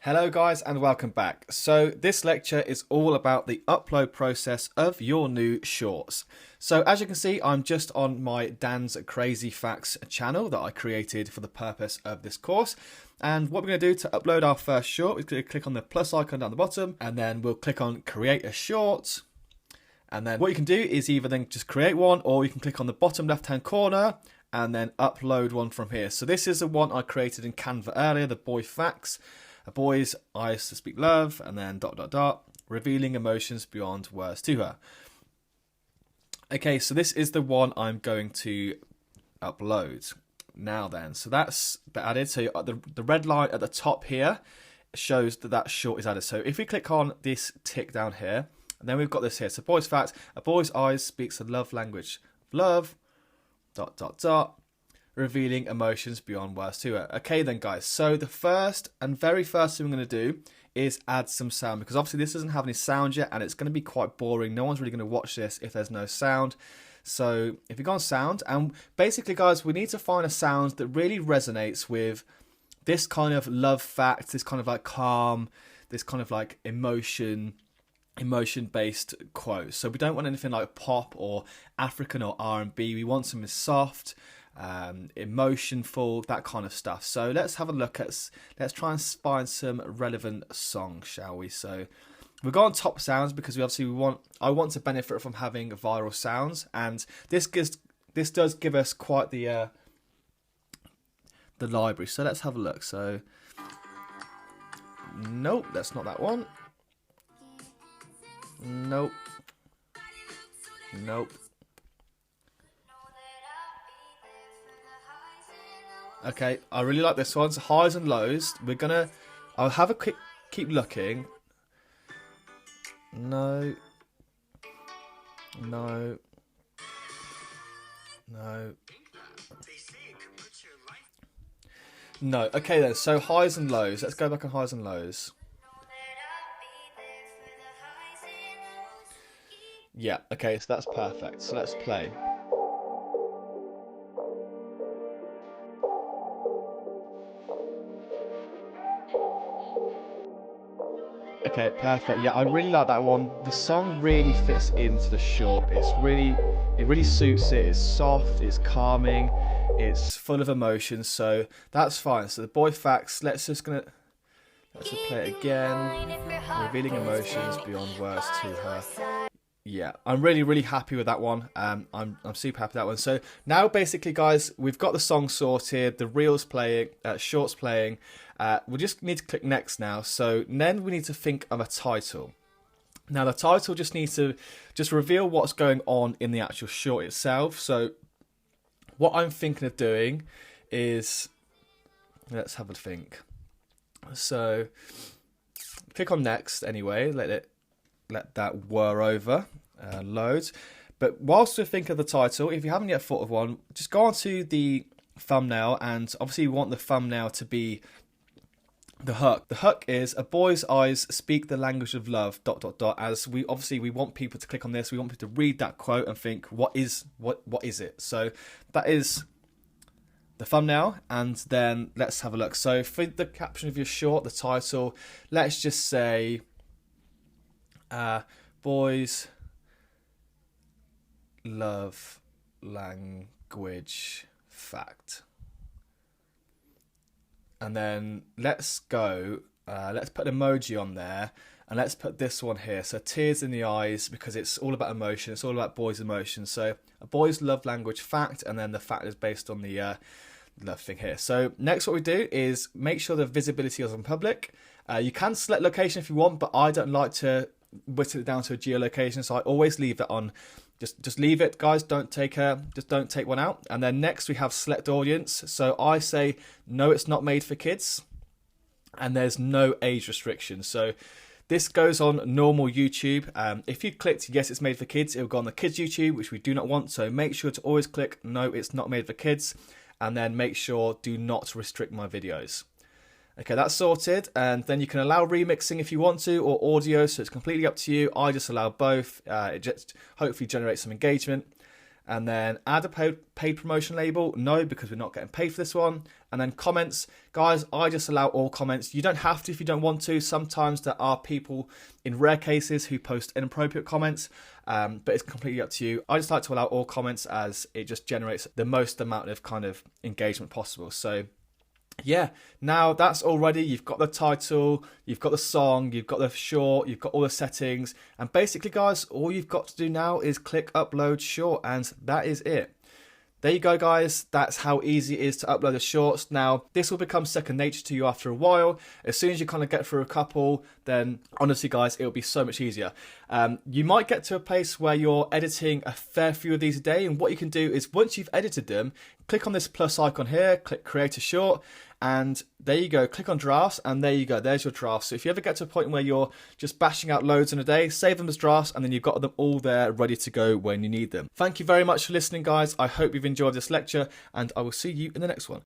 Hello guys and welcome back. So this lecture is all about the upload process of your new shorts. So as you can see, I'm just on my Dan's Crazy Facts channel that I created for the purpose of this course. And what we're going to do to upload our first short, we're going to click on the plus icon down the bottom and then we'll click on create a short. And then what you can do is either then just create one, or you can click on the bottom left hand corner and then upload one from here. So this is the one I created in Canva earlier, the boy facts. A boy's eyes to speak love, and then ... revealing emotions beyond words to her. Okay, so this is the one I'm going to upload now then. So that's added. So the red line at the top here shows that that short is added. So if we click on this tick down here, and then we've got this here. So boy's facts, a boy's eyes speaks the love language of love, ... revealing emotions beyond words to her. Okay then guys, so the very first thing we're going to do is add some sound, because obviously this doesn't have any sound yet and it's going to be quite boring. No one's really going to watch this if there's no sound. So if you go on sound, and basically guys, we need to find a sound that really resonates with this kind of love fact, this kind of like calm, this kind of like emotion based quote. So we don't want anything like pop or African or R&B. We want something soft, emotionful, that kind of stuff. So let's have a look at, let's try and find some relevant songs, shall we? So we'll go on top sounds because I want to benefit from having viral sounds, and this does give us quite the library. So let's have a look. So nope, that's not that one. Nope. Okay, I really like this one. So highs and lows. I'll have a quick, keep looking. No. Okay then, so highs and lows. Let's go back on highs and lows. Yeah, okay, so that's perfect. So let's play. Okay, perfect. Yeah, I really like that one. The song really fits into the short. It really suits it. It's soft, it's calming, it's full of emotion, so that's fine. So the boy facts, let's just play it again. Revealing emotions beyond words to her. Yeah, I'm really happy with that one. I'm super happy with that one. So now basically guys, we've got the song sorted, the reels playing, shorts playing. We just need to click next now. So then we need to think of a title. Now the title just needs to reveal what's going on in the actual short itself. So what I'm thinking of doing is, let's have a think. So click on next anyway, let that whir over, loads. But whilst we think of the title, if you haven't yet thought of one, just go on to the thumbnail, and obviously you want the thumbnail to be the hook. The hook is a boy's eyes speak the language of love, ... as we want people to click on this, we want people to read that quote and think, what is it? So that is the thumbnail, and then let's have a look. So for the caption of your short, the title, let's just say boys love language fact. And then let's put an emoji on there, and let's put this one here. So tears in the eyes, because it's all about emotion. It's all about boys' emotions. So a boy's love language fact, and then the fact is based on the love thing here. So next what we do is make sure the visibility is on public. You can select location if you want, but I don't like to whittle it down to a geolocation, so I always leave it on. Just leave it, guys. Don't take one out. And then next we have select audience. So I say no, it's not made for kids, and there's no age restriction. So this goes on normal YouTube. If you clicked yes, it's made for kids, it will go on the kids YouTube, which we do not want. So make sure to always click no, it's not made for kids, and then make sure do not restrict my videos. Okay, that's sorted, and then you can allow remixing if you want to, or audio, so it's completely up to you. I just allow both. It just hopefully generates some engagement. And then add a paid promotion label. No, because we're not getting paid for this one. And then comments. Guys, I just allow all comments. You don't have to if you don't want to. Sometimes there are people, in rare cases, who post inappropriate comments. But it's completely up to you. I just like to allow all comments as it just generates the most amount of kind of engagement possible. So yeah, now that's all ready. You've got the title, you've got the song, you've got the short, you've got all the settings. And basically, guys, all you've got to do now is click upload short, and that is it. There you go, guys. That's how easy it is to upload the shorts. Now, this will become second nature to you after a while. As soon as you kind of get through a couple, then honestly, guys, it'll be so much easier. You might get to a place where you're editing a fair few of these a day. And what you can do is once you've edited them, click on this plus icon here, click create a short, and there you go, click on drafts, and there you go, there's your drafts. So if you ever get to a point where you're just bashing out loads in a day, save them as drafts, and then you've got them all there ready to go when you need them. Thank you very much for listening, guys. I hope you've enjoyed this lecture, and I will see you in the next one.